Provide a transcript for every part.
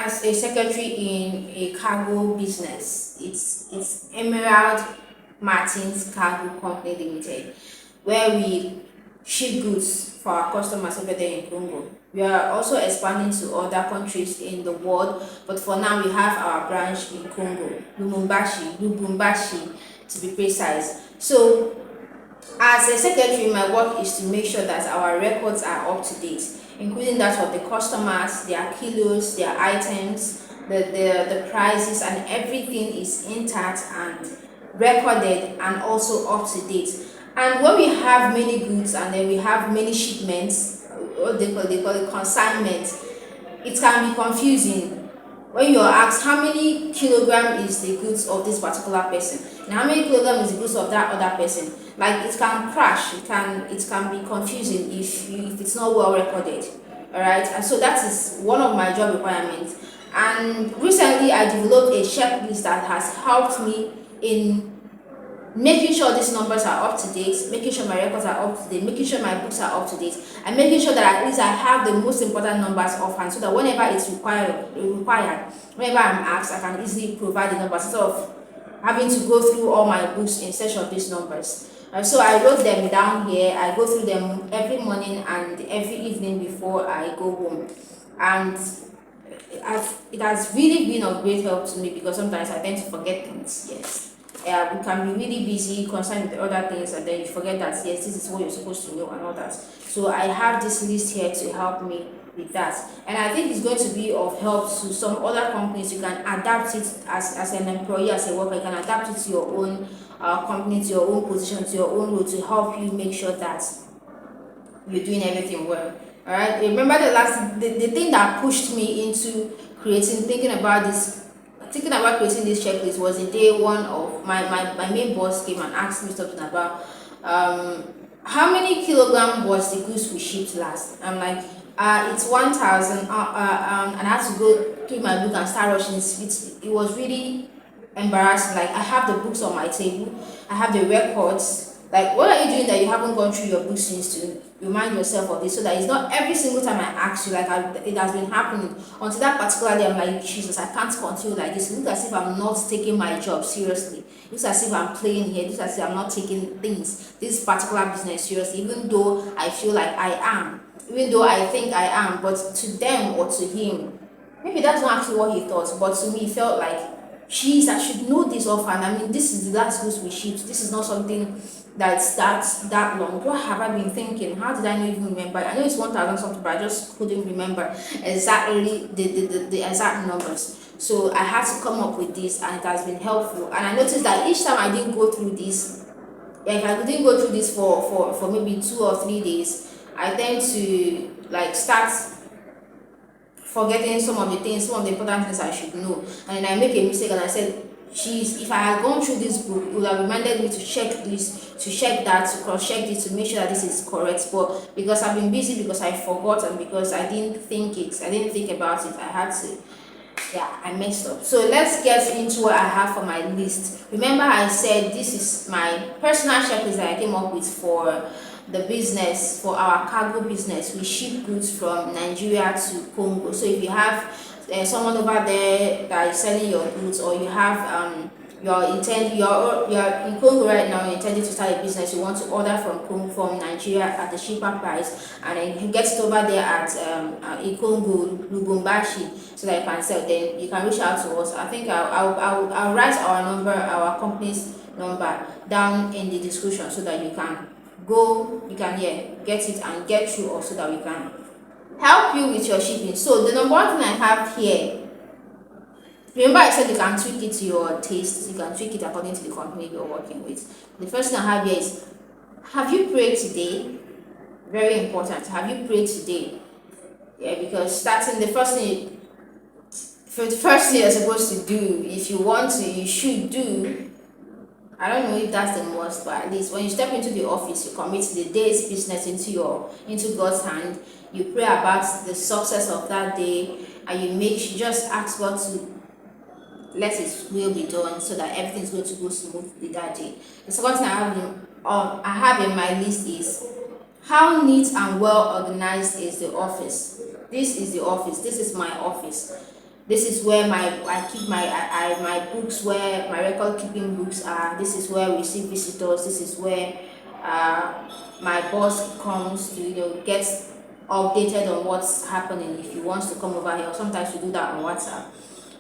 as a secretary in a cargo business. It's Emerald Martins Cargo Company Limited, where we ship goods for our customers over there in Congo. We are also expanding to other countries in the world, but for now we have our branch in Congo, Lubumbashi to be precise. So as a secretary, my work is to make sure that our records are up to date, including that of the customers, their kilos, their items, the prices, and everything is intact and recorded and also up to date. And when we have many goods and then we have many shipments, what they call it consignment, it can be confusing when you're asked how many kilogram is the goods of this particular person and how many kilogram is the goods of that other person. Like, it can crash, it can be confusing if it's not well recorded. All right, and so that is one of my job requirements. And recently I developed a checklist that has helped me in making sure these numbers are up to date, making sure my records are up to date, making sure my books are up to date, and making sure that at least I have the most important numbers offhand, so that whenever it's required, whenever I'm asked, I can easily provide the numbers instead of having to go through all my books in search of these numbers. So I wrote them down here. I go through them every morning and every evening before I go home, and it has really been of great help to me, because sometimes I tend to forget things. Yes. We can be really busy concerned with other things, and then you forget that yes, this is what you're supposed to know and all that. So I have this list here to help me with that, and I think it's going to be of help to some other companies. You can adapt it as an employee, as a worker. You can adapt it to your own company, to your own position, to your own role, to help you make sure that you're doing everything well. All right. Remember the thing that pushed me into thinking about creating this checklist was the day one of my main boss came and asked me something about how many kilogram was the goods we shipped last. I'm like, it's 1,000, and I had to go through my book and start rushing. It was really embarrassing. Like, I have the books on my table, I have the records. Like, what are you doing that you haven't gone through your books since, to remind yourself of this, so that it's not every single time I ask you, like it has been happening until that particular day. I'm like, Jesus, I can't continue like this. It looks as if I'm not taking my job seriously. It looks as if I'm playing here. It looks as if I'm not taking this particular business seriously, even though I feel like I am, even though I think I am. But to them or to him, maybe that's not actually what he thought, but to me, it felt like, jeez, I should know this offhand. I mean, this is the last goods we shipped. This is not something that's that long. What have I been thinking? How did I not even remember? I know it's 1,000 something, but I just couldn't remember exactly the exact numbers. So I had to come up with this, and it has been helpful. And I noticed that each time I didn't go through this, if I didn't go through this for maybe 2 or 3 days, I tend to like start forgetting some of the important things I should know. And then I make a mistake, and I said, geez, if I had gone through this book, it would have reminded me to check this, to check that, to cross-check this, to make sure that this is correct. But because I've been busy, because I forgot, and because I didn't think about it, I had to, I messed up. So let's get into what I have for my list. Remember, I said this is my personal checklist that I came up with for the business, for our cargo business. We ship goods from Nigeria to Congo. So if you have someone over there that is selling your goods, or you have you're in Congo right now, you're intending to start a business, you want to order from Nigeria at a cheaper price, and then you get it over there at in Congo, Lubumbashi, so that you can sell, then you can reach out to us. I think I'll write our company's number down in the description, so that you can get it and get through us, so that we can help you with your shipping. So the number one thing I have here, remember I said you can tweak it to your taste, you can tweak it according to the company you're working with. The first thing I have here is, have you prayed today? Very important. Have you prayed today? Because starting the first thing you're supposed to do, if you want to, you should do. I don't know if that's the most, but at least when you step into the office, you commit the day's business into God's hand. You pray about the success of that day, and you just ask God to let His will be done, so that everything's going to go smoothly that day. The second thing I have in my list is, how neat and well organized is the office? This is the office. This is my office. This is where I keep my books, where my record keeping books are. This is where we receive visitors. This is where uh, my boss comes to get updated on what's happening if he wants to come over here. Or sometimes we do that on WhatsApp.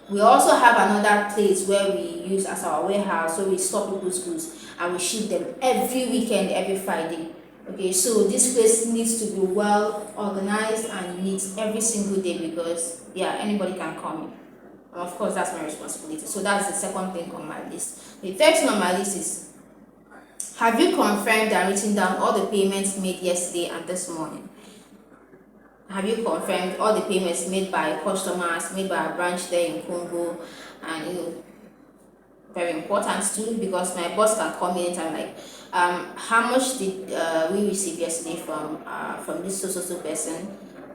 We also have another place where we use as our warehouse, so we store people's goods and we ship them every weekend, every Friday. Okay, so this place needs to be well organized and neat every single day, because yeah, anybody can come in. And of course, that's my responsibility. So that's the second thing on my list. The third thing on my list is, have you confirmed and written down all the payments made yesterday and this morning? Have you confirmed all the payments made by customers, made by our branch there in Congo? And very important too, because my boss can come in and like, how much did we receive yesterday from this so person?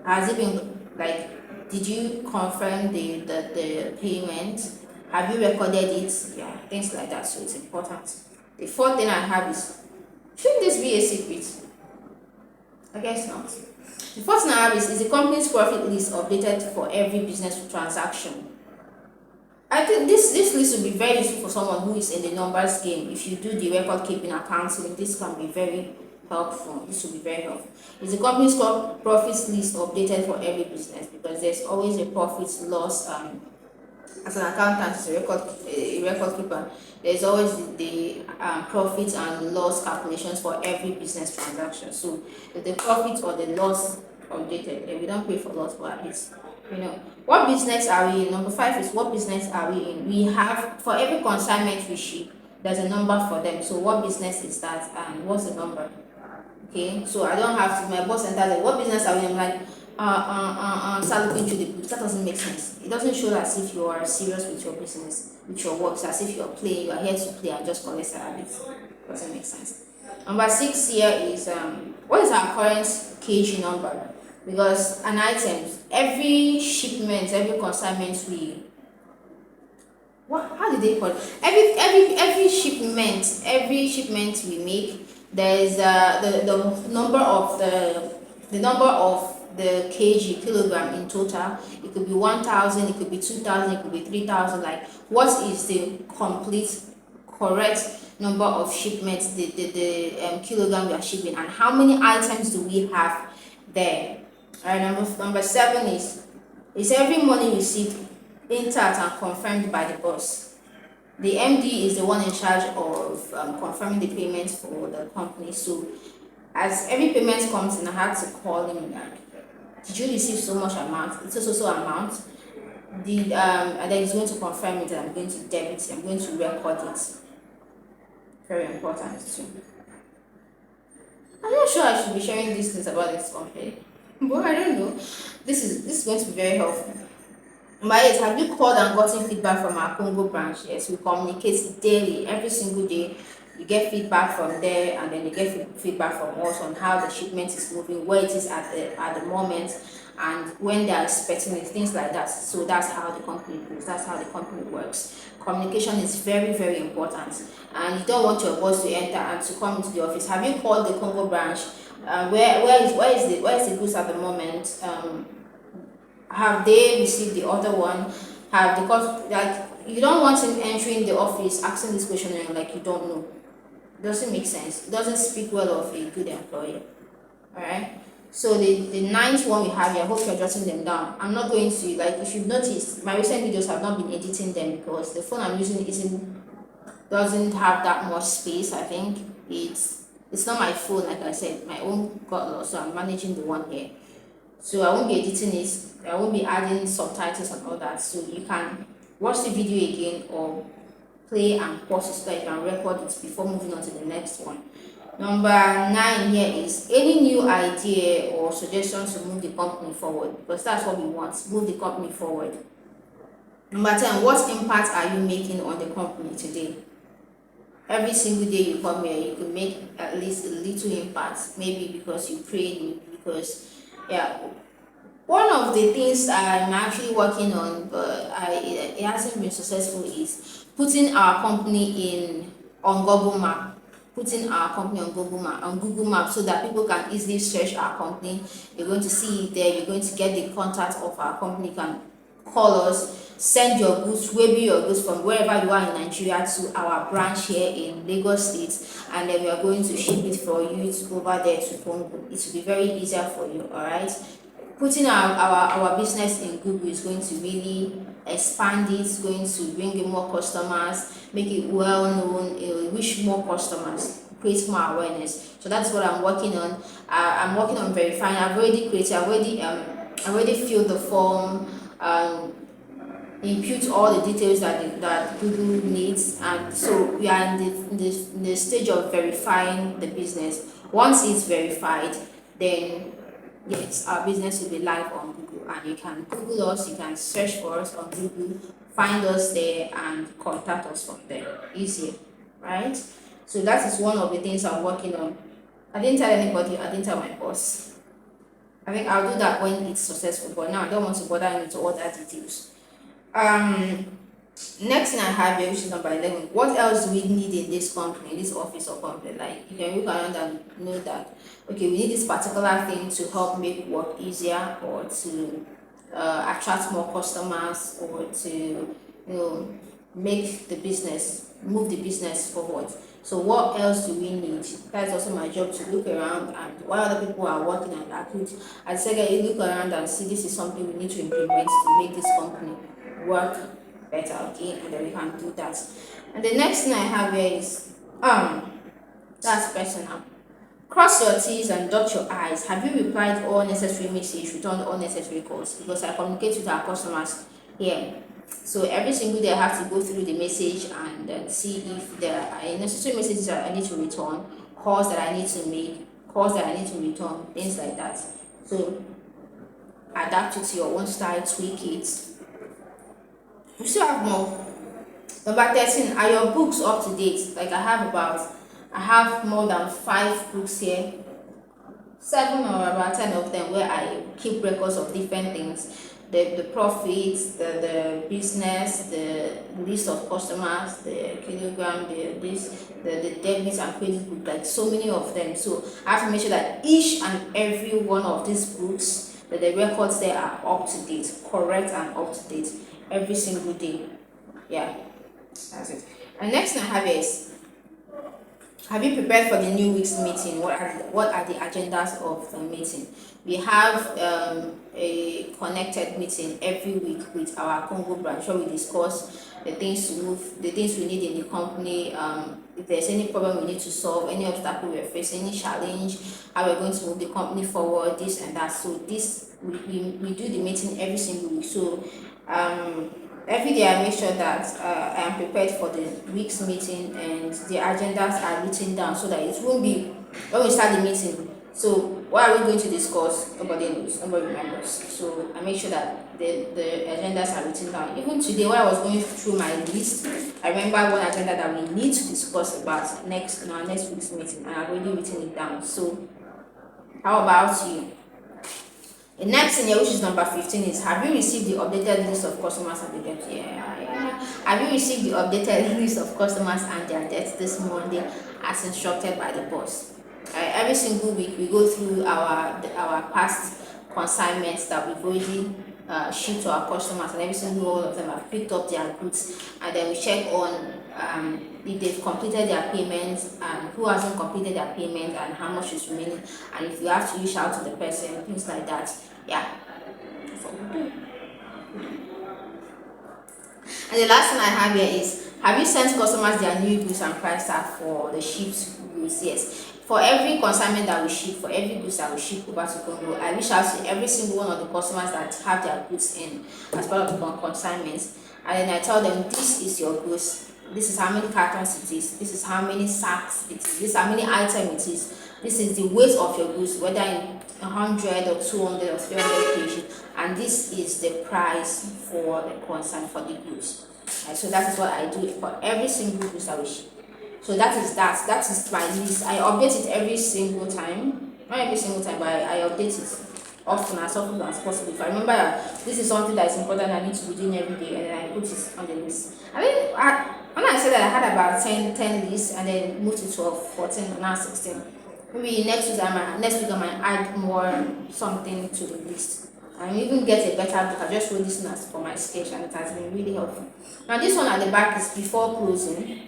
Has it been like, did you confirm the payment? Have you recorded it? Yeah, things like that. So it's important. The fourth thing I have is, should this be a secret? I guess not. The fourth thing I have is the company's profit list updated for every business transaction. I think this list will be very useful for someone who is in the numbers game. If you do the record keeping accounting, this can be very helpful. This will be very helpful. Is the company's profits list updated for every business? Because there's always a profit loss. As an accountant, as a record keeper, there's always the profit and loss calculations for every business transaction. So if the profit or the loss updated, we don't pay for loss, but at least what business are we in. Number 5 is, what business are we in? We have, for every consignment we ship, there's a number for them. So what business is that and what's the number? Okay, so I don't have to, my boss enters like, what business are we in? I'm like, start looking through the books. That doesn't make sense. It doesn't show as if you are serious with your business, with your work. It's as if you're playing, you are here to play and just collect salaries. Doesn't make sense. Number 6 here is, what is our current kg number? Because an item, every shipment, every consignment how did they call it? Every shipment we make, there is the number of the kg, kilogram in total. It could be 1,000, it could be 2,000, it could be 3,000. Like, what is the complete correct number of shipments, the kilogram we are shipping, and how many items do we have there? All right, number 7 is every money received intact and confirmed by the boss. The MD is the one in charge of confirming the payments for the company. So as every payment comes in, I have to call him like, did you receive so much amount? It's so amount. And then he's going to confirm it, and I'm going to debit it, I'm going to record it. Very important too. I'm not sure I should be sharing these things about this company, but I don't know. This is going to be very helpful. Number 8, have you called and gotten feedback from our Congo branch? Yes, we communicate daily, every single day. You get feedback from there, and then you get feedback from us on how the shipment is moving, where it is at the moment, and when they are expecting it, things like that. So that's how the company goes. That's how the company works. Communication is very, very important, and you don't want your boss to enter and to come into the office. Have you called the Congo branch? Where is the goods at the moment? Have they received the other one? Have the cost, like, you don't want him entering the office asking this question and like you don't know. It doesn't make sense. It doesn't speak well of a good employer. Alright. So the ninth one we have here, I hope you're jotting them down. I'm not going to, like, if you've noticed, my recent videos have not been editing them because the phone I'm using doesn't have that much space. I think it's not my phone, like I said, my own got lost, so I'm managing the one here. So I won't be editing it, I won't be adding subtitles and all that. So you can watch the video again or play and pause it so that you can record it before moving on to the next one. Number 9 here is any new idea or suggestions to move the company forward, because that's what we want, move the company forward. Number 10, what impact are you making on the company today? Every single day you come here, you can make at least a little impact, maybe because you prayed, because one of the things I'm actually working on, but it hasn't been successful, is putting our company on Google Map. Putting our company on Google Map, so that people can easily search our company. You're going to see it there. You're going to get the contact of our company. You can call us, send your goods, waybill your goods from wherever you are in Nigeria to our branch here in Lagos State, and then we are going to ship it for you over there to Congo. It will be very easier for you, alright? Putting our business in Google is going to really expand it, it's going to bring in more customers, make it well known, it will reach more customers, create more awareness. So that's what I'm working on. I'm working on verifying. I've already filled the form, input all the details that Google needs, and so we are in the stage of verifying the business. Once it's verified, then yes, our business will be live on Google, and you can Google us, you can search for us on Google, find us there, and contact us from there. Easier, right? So that is one of the things I'm working on. I didn't tell anybody, I didn't tell my boss. I think I'll do that when it's successful, but now I don't want to bother you to all that details. Next thing I have here, which is number 11, what else do we need in this company, this office or company? Like, you can look around and know that, okay, we need this particular thing to help make work easier, or to attract more customers, or to, make the business, move the business forward. So what else do we need? That's also my job, to look around, and while other people are working on that, I say, you look around and see this is something we need to implement to make this company work better, okay, and then we can do that. And the next thing I have here is that's personal. Cross your T's and dot your I's. Have you replied all necessary messages, returned all necessary calls? Because I communicate with our customers here. So every single day I have to go through the message and see if there are necessary messages that I need to return, calls that I need to make, calls that I need to return, things like that. So adapt it to your own style, tweak it. We still have more. Number 13, are your books up to date? Like I have more than 5 books here, 7 or about 10 of them, where I keep records of different things. The profits, the business, the list of customers, the kilogram, the debits and credit book, like so many of them. So I have to make sure that each and every one of these books, that the records there are up to date, correct and up to date every single day. Yeah, that's it. And next thing I have is, have you prepared for the new week's meeting? What are the agendas of the meeting? We have a connected meeting every week with our Congo branch, where we discuss the things to move, the things we need in the company. If there's any problem we need to solve, any obstacle we're facing, any challenge, how we're going to move the company forward, this and that. So this we do the meeting every single week. So every day I make sure that I am prepared for the week's meeting, and the agendas are written down, so that it won't be when we start the meeting. So what are we going to discuss? Nobody knows, nobody remembers. So I make sure that the agendas are written down. Even today, when I was going through my list, I remember one agenda that we need to discuss about in our next week's meeting, and I've already written it down. So how about you? The next thing here, which is number 15, is, have you received the updated list of customers and their debts? Yeah. Have you received the updated list of customers and their debts this Monday as instructed by the boss? Every single week we go through our past consignments that we've already shipped to our customers, and every single one of them have picked up their goods, and then we check on if they've completed their payments, and who hasn't completed their payment, and how much is remaining, and if you have to reach out to the person, things like that. Yeah, that's what we do. And the last thing I have here is, have you sent customers their new goods and price tag for the shipped goods? Yes. For every consignment that we ship, for every goods that we ship over to Congo, I reach out to every single one of the customers that have their goods in as part of the consignments, and then I tell them, this is your goods, this is how many cartons it is, this is how many sacks it is, this is how many items it is, this is the weight of your goods, whether in 100 or 200 or 300 kg, and this is the price for the consign for the goods. So that is what I do for every single goods that we ship. So that is my list. I update it every single time, not every single time, but I update it often as possible. If I remember that this is something that is important, I need to be doing every day, and then I put it on the list. I mean, when I said that I had about 10 lists, and then moved to 12, 14, now 16. Maybe next week I might add more something to the list. and even get a better book. I just wrote this one as for my sketch, and it has been really helpful. Now this one at the back is before closing,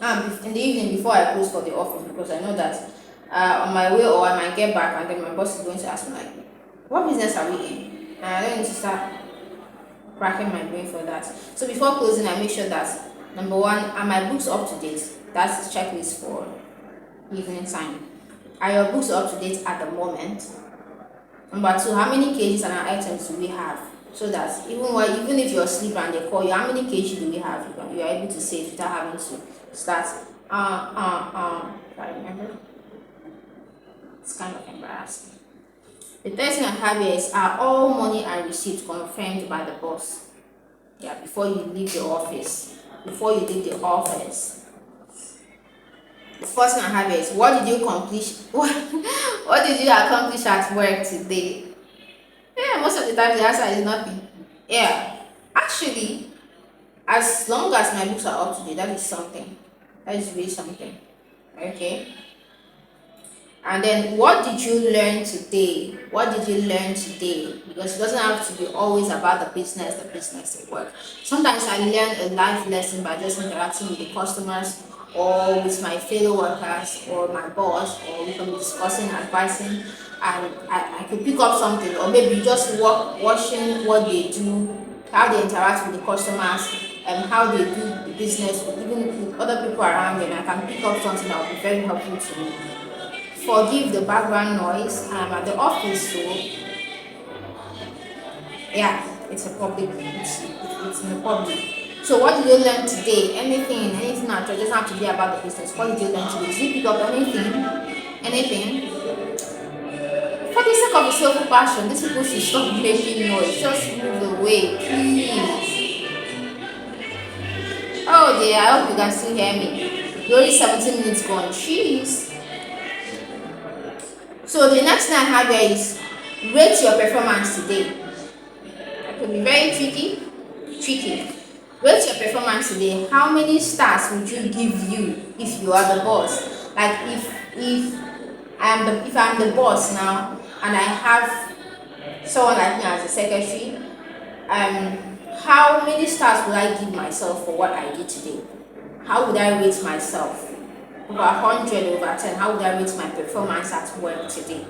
in the evening before I close for the office, because I know that on my way, or I might get back and then my boss is going to ask me like, what business are we in? And I don't need to start cracking my brain for that. So before closing, I make sure that number one, are my books up to date? That's the checklist for evening time. Are your books up to date at the moment? Number two, how many kgs and items do we have? So that even if you're asleep and they call you, how many kg do we have? You are able to say it without having to start. If I remember, it's kind of embarrassing. The third thing I have here is, are all money and receipts confirmed by the boss? Yeah, before you leave the office. Before you leave the office. The first thing I have here is, what did you accomplish? What did you accomplish at work today? Yeah, most of the time the answer is nothing. Yeah, actually, as long as my books are up to date, that is something. That is really something. Okay. And then, what did you learn today? What did you learn today? Because it doesn't have to be always about the business at work. Sometimes I learn a life lesson by just interacting with the customers, or with my fellow workers, or my boss, or we can be discussing, advising, and I could pick up something, or maybe just watching what they do, how they interact with the customers, and how they do the business, even with other people around them. I can pick up something that will be very helpful to me. Forgive the background noise. I'm at the office, so yeah, it's a public, it's in the public. So what did you learn today? Anything at all. It doesn't have to be about the business. What did you learn today? Did you pick up anything? Anything? For the sake of the self passion, these people should stop making noise. Just move away, please. Oh dear, I hope you can still hear me. You're only 17 minutes gone. Jeez. So the next thing I have here is, rate your performance today. It could be very tricky. Rate your performance today. How many stars would you give you if you are the boss? Like if I'm the boss now, and I have someone like me as a secretary, how many stars would I give myself for what I did today? How would I rate myself? Over 100, over 10, how would I rate my performance at work today?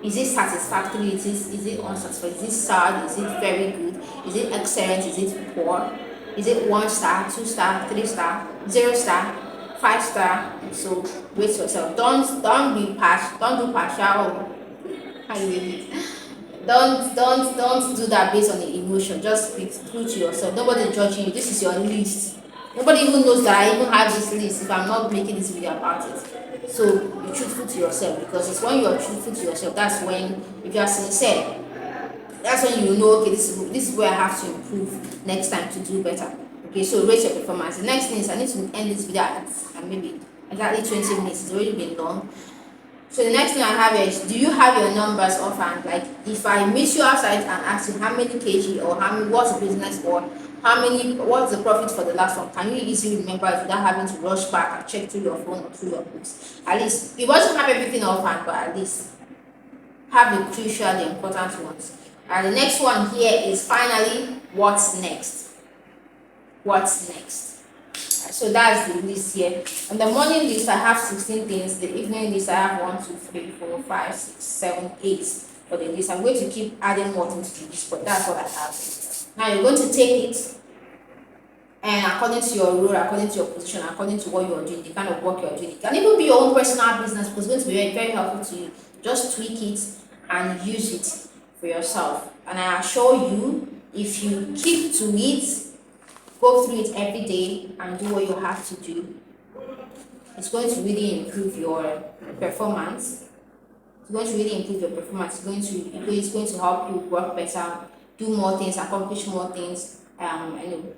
Is it satisfactory? Is it unsatisfactory? Is it sad? Is it very good? Is it excellent? Is it poor? Is it 1 star, 2 star, 3 star, 0 star, 5 star? So rate yourself. Don't do partial. How do you don't do that based on the emotion. Just speak true to yourself. Nobody judging you. This is your list. Nobody even knows that I even have this list if I'm not making this video about it. So be truthful to yourself, because it's when you're truthful to yourself, that's when, if you are sincere, that's when you know, okay, this is where I have to improve next time to do better. Okay, so rate your performance. The next thing is, I need to end this video at maybe exactly 20 minutes. It's already been long. So the next thing I have is, do you have your numbers offhand? Like, if I meet you outside and ask you how many kg, or what's the business, or what's the profit for the last one, can you easily remember it without having to rush back and check through your phone or through your books? At least, you want to have everything offhand, but at least have the crucial, the important ones. And the next one here is, finally, what's next? What's next? So that's the list here. On the morning list, I have 16 things. The evening list, I have 1, 2, 3, 4, 5, 6, 7, 8 for the list. I'm going to keep adding more things to this, but that's what I have. Now you're going to take it, and according to your role, according to your position, according to what you're doing, the kind of work you're doing, it can even be your own personal business, because it's going to be very, very helpful to you. Just tweak it and use it for yourself. And I assure you, if you keep to it, go through it every day and do what you have to do, it's going to really improve your performance. It's going to really improve your performance. It's going to help you work better, do more things, accomplish more things, and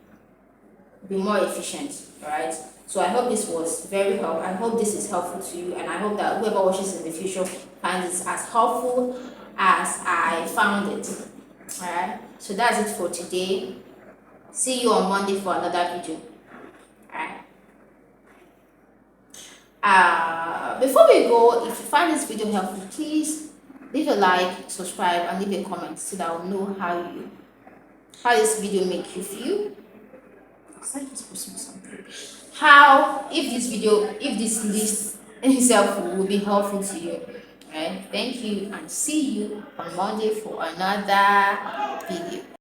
be more efficient. All right. So I hope this was very helpful. I hope this is helpful to you, and I hope that whoever watches in the future finds it as helpful as I found it. All right. So that's it for today. See you on Monday for another video. Alright. Before we go, if you find this video helpful, please Leave a like, subscribe, and leave a comment so that I'll know how this video make you feel. Was I just posting something? How if this list itself will be helpful to you. Right? Thank you and see you on Monday for another video.